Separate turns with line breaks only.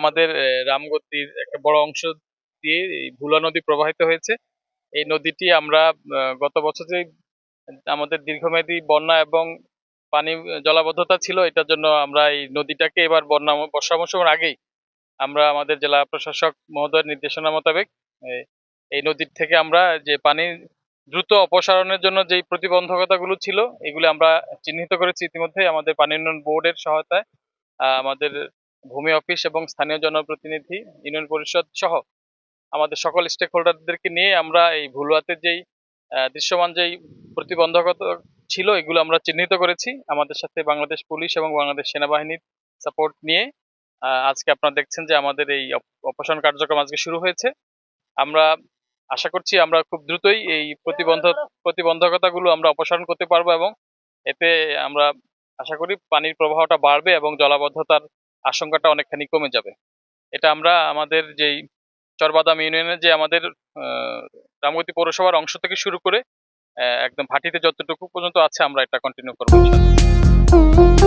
আমাদের রামগতির একটা বড় অংশ দিয়ে এই ভুলা নদী প্রবাহিত হয়েছে। এই নদীটি আমরা গত বছর যে আমাদের দীর্ঘমেয়াদী বন্যা এবং পানি জলাবদ্ধতা ছিল, এটার জন্য আমরা এই নদীটাকে এবার বর্ষা মৌসুমের আগেই আমরা আমাদের জেলা প্রশাসক মহোদয়ের নির্দেশনা মোতাবেক এই নদীর থেকে আমরা যে পানি দ্রুত অপসারণের জন্য যেই প্রতিবন্ধকতাগুলো ছিল এগুলো আমরা চিহ্নিত করেছি ইতিমধ্যে আমাদের পানি উন্নয়ন বোর্ডের সহায়তায়। আমাদের ভূমি অফিস এবং স্থানীয় জনপ্রতিনিধি, ইউনিয়ন পরিষদ সহ আমাদের সকল স্টেক হোল্ডারদেরকে নিয়ে আমরা এই ভুলুয়াতে যেই দৃশ্যমান যেই প্রতিবন্ধকতা ছিল এগুলো আমরা চিহ্নিত করেছি। আমাদের সাথে বাংলাদেশ পুলিশ এবং বাংলাদেশ সেনাবাহিনীর সাপোর্ট নিয়ে আজকে আপনারা দেখছেন যে আমাদের এই অপসারণ কার্যক্রম আজকে শুরু হয়েছে। আমরা আশা করছি আমরা খুব দ্রুতই এই প্রতিবন্ধকতাগুলো আমরা অপসারণ করতে পারবো এবং এতে আমরা আশা করি পানির প্রবাহটা বাড়বে এবং জলাবদ্ধতার আশঙ্কাটা অনেকখানি কমে যাবে। এটা আমরা আমাদের যেই চরবাদাম ইউনিয়নের যে আমাদের রামগতি পৌরসভার অংশ থেকে শুরু করে একদম ভাটিতে যতটুকু পর্যন্ত আছে আমরা এটা কন্টিনিউ করবো ইনশাআল্লাহ।